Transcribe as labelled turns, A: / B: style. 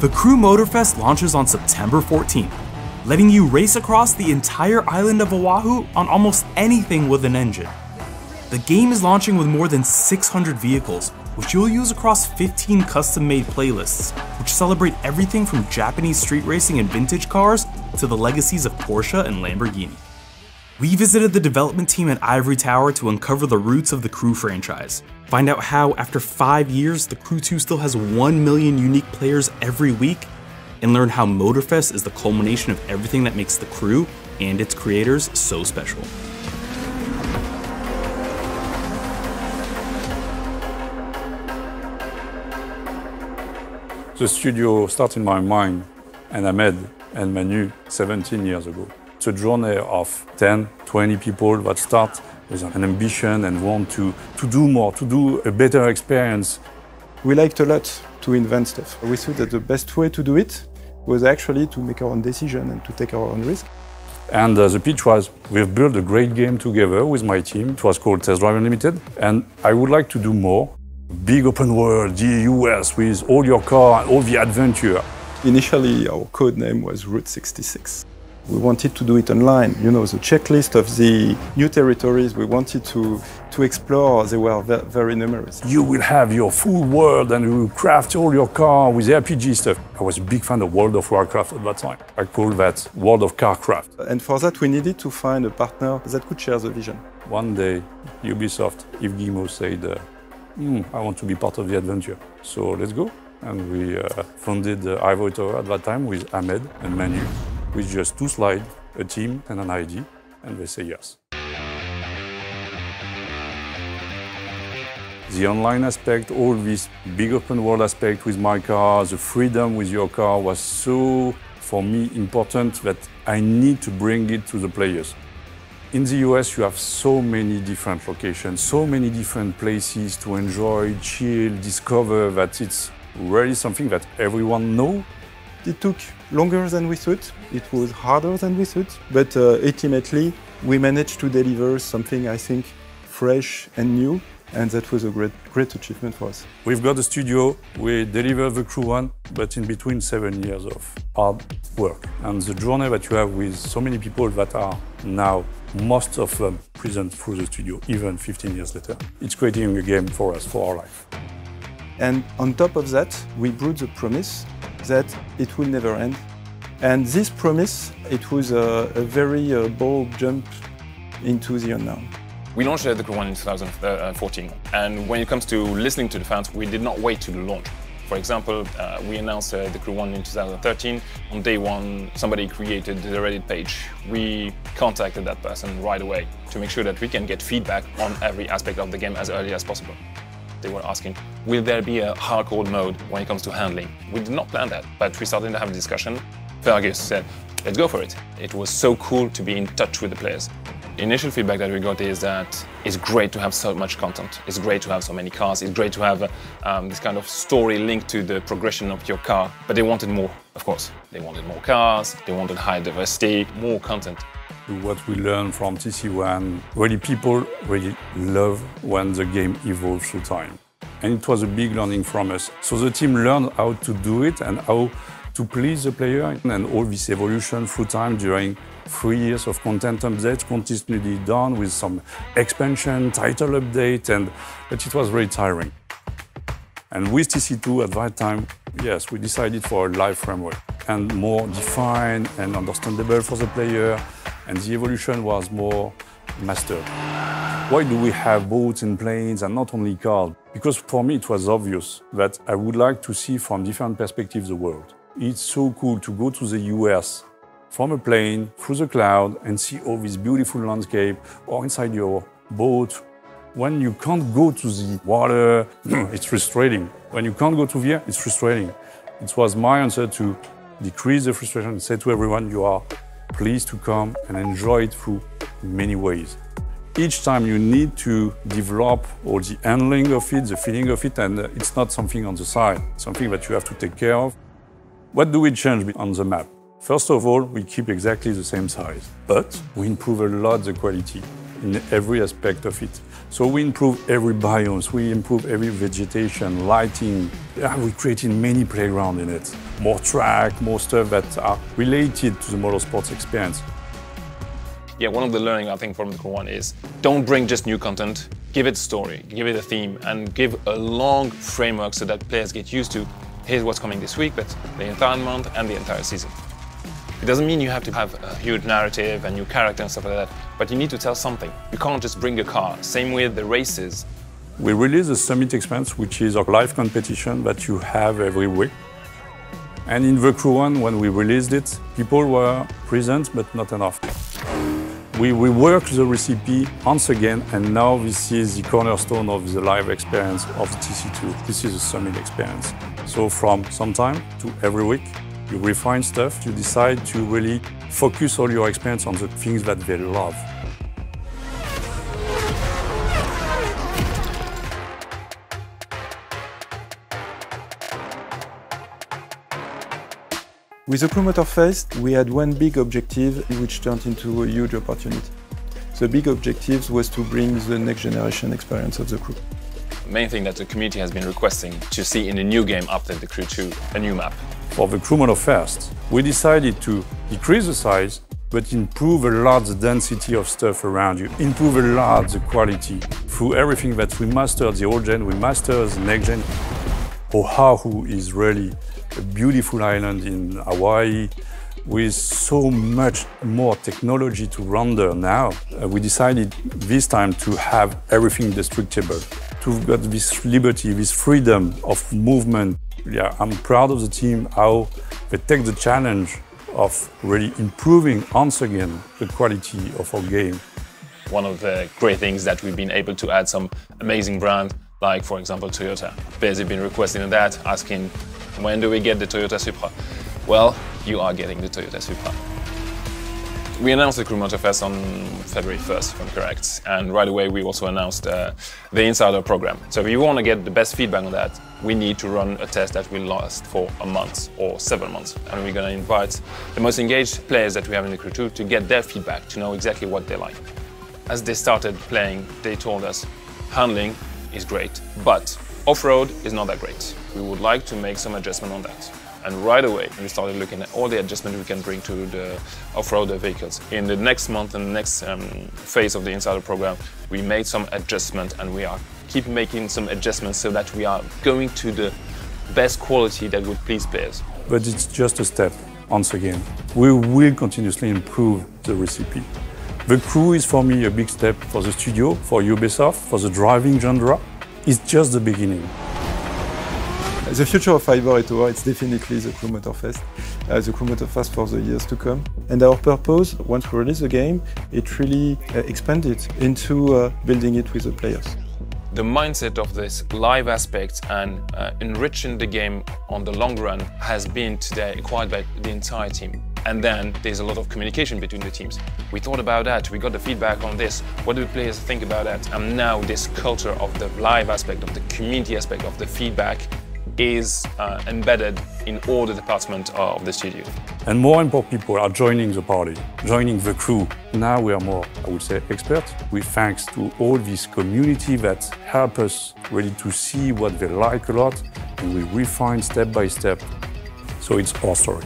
A: The Crew Motorfest launches on September 14th, letting you race across the entire island of Oahu on almost anything with an engine. The game is launching with more than 600 vehicles, which you'll use across 15 custom-made playlists, which celebrate everything from Japanese street racing and vintage cars to the legacies of Porsche and Lamborghini. We visited the development team at Ivory Tower to uncover the roots of the Crew franchise, find out how, after 5 years, the Crew 2 still has 1 million unique players every week, and learn how Motorfest is the culmination of everything that makes the Crew and its creators so special.
B: The studio started in my mind, and Ahmed and Manu 17 years ago. It's a journey of 10, 20 people that start with an ambition and want to do more, to do a better experience.
C: We liked a lot to invent stuff. We thought that the best way to do it was actually to make our own decision and to take our own risk.
B: And the pitch was, we've built a great game together with my team. It was called Test Drive Unlimited, and I would like to do more. Big open world, the US, with all your car and all the adventure.
C: Initially, our code name was Route 66. We wanted to do it online. You know, the checklist of the new territories we wanted to explore, they were very numerous.
B: You will have your full world and you will craft all your car with RPG stuff. I was a big fan of World of Warcraft at that time. I called that World of Carcraft.
C: And for that, we needed to find a partner that could share the vision.
B: One day, Ubisoft, Yves Guillemot said, I want to be part of the adventure. So let's go. And we founded Ivory Tower at that time with Ahmed and Manu, with just 2 slides, a team and an ID, and they say yes. The online aspect, all this big open world aspect with my car, the freedom with your car was so, for me, important that I need to bring it to the players. In the US, you have so many different locations, so many different places to enjoy, chill, discover, that it's really something that everyone knows.
C: It took longer than we thought, it was harder than we thought, but ultimately we managed to deliver something, I think, fresh and new, and that was a great achievement for us.
B: We've got a studio, we delivered the Crew 1, but in between 7 years of hard work. And the journey that you have with so many people that are now, most of them present through the studio, even 15 years later. It's creating a game for us, for our life.
C: And on top of that, we brought the promise that it will never end. And this promise, it was a very bold jump into the unknown.
D: We launched the Crew 1 in 2014, and when it comes to listening to the fans, we did not wait to the launch. For example, we announced the Crew 1 in 2013. On day 1, somebody created the Reddit page. We contacted that person right away to make sure that we can get feedback on every aspect of the game as early as possible. They were asking, will there be a hardcore mode when it comes to handling? We did not plan that, but we started to have a discussion. Fergus said, let's go for it. It was so cool to be in touch with the players. Initial feedback that we got is that it's great to have so much content. It's great to have so many cars. It's great to have this kind of story linked to the progression of your car. But they wanted more, of course. They wanted more cars, they wanted high diversity, more content.
B: What we learned from TC1, really people really love when the game evolves through time. And it was a big learning from us. So the team learned how to do it and how to please the player, and all this evolution through time during 3 years of content updates continually done with some expansion, title update, but it was very tiring. And with TC2 at that time, yes, we decided for a live framework and more defined and understandable for the player, and the evolution was more mastered. Why do we have boats and planes and not only cars? Because for me it was obvious that I would like to see from different perspectives the world. It's so cool to go to the US from a plane, through the cloud, and see all this beautiful landscape, or inside your boat. When you can't go to the water, it's frustrating. When you can't go to the air, it's frustrating. It was my answer to decrease the frustration and say to everyone, you are pleased to come and enjoy it through many ways. Each time you need to develop all the handling of it, the feeling of it, and it's not something on the side, something that you have to take care of. What do we change on the map? First of all, we keep exactly the same size, but we improve a lot the quality in every aspect of it. So we improve every biome, we improve every vegetation, lighting. Yeah, we created many playgrounds in it. More track, more stuff that are related to the motorsports experience.
D: Yeah, one of the learning I think from the Crew 1 is don't bring just new content, give it a story, give it a theme, and give a long framework so that players get used to here's what's coming this week, but the entire month and the entire season. It doesn't mean you have to have a huge narrative and new character and stuff like that, but you need to tell something. You can't just bring a car. Same with the races.
B: We released the Summit Experience, which is a live competition that you have every week. And in the Crew 1, when we released it, people were present, but not enough. We reworked the recipe once again, and now this is the cornerstone of the live experience of TC2. This is a Summit Experience. So from sometime to every week, you refine stuff, you decide to really focus all your experience on the things that they love.
C: With the Crew Motorfest, we had one big objective which turned into a huge opportunity. The big objective was to bring the next generation experience of the Crew.
D: The main thing that the community has been requesting to see in a new game after the Crew 2, a new map.
B: For the Crew Motorfest, we decided to decrease the size, but improve a lot the density of stuff around you, improve a lot the quality. Through everything that we mastered, the old gen, we mastered the next gen. Oahu is really a beautiful island in Hawaii with so much more technology to render now. We decided this time to have everything destructible, to get this liberty, this freedom of movement. Yeah, I'm proud of the team, how they take the challenge of really improving once again the quality of our game.
D: One of the great things that we've been able to add some amazing brands, like for example Toyota. Players have been requesting that, asking when do we get the Toyota Supra? Well, you are getting the Toyota Supra. We announced the Crew Motorfest on February 1st, if I'm correct, and right away we also announced the Insider program. So if you want to get the best feedback on that, we need to run a test that will last for a month or 7 months, and we're going to invite the most engaged players that we have in the Crew 2 to get their feedback, to know exactly what they like. As they started playing, they told us handling is great, but off-road is not that great. We would like to make some adjustment on that. And right away, we started looking at all the adjustments we can bring to the off-road vehicles. In the next month and the next phase of the Insider program, we made some adjustments, and we are keep making some adjustments so that we are going to the best quality that would please players.
B: But it's just a step, once again. We will continuously improve the recipe. The Crew is for me a big step for the studio, for Ubisoft, for the driving genre. It's just the beginning.
C: The future of Ivory Tower, it's definitely the Crew Motorfest. The Crew Motorfest for the years to come. And our purpose, once we release the game, it really expanded into building it with the players.
D: The mindset of this live aspect and enriching the game on the long run has been today acquired by the entire team. And then there's a lot of communication between the teams. We thought about that, we got the feedback on this, what do the players think about that? And now this culture of the live aspect, of the community aspect, of the feedback is embedded in all the departments of the studio.
B: And more and more people are joining the party, joining the Crew. Now we are more, I would say, experts. With thanks to all this community that help us really to see what they like a lot, and we refine step by step. So it's our story.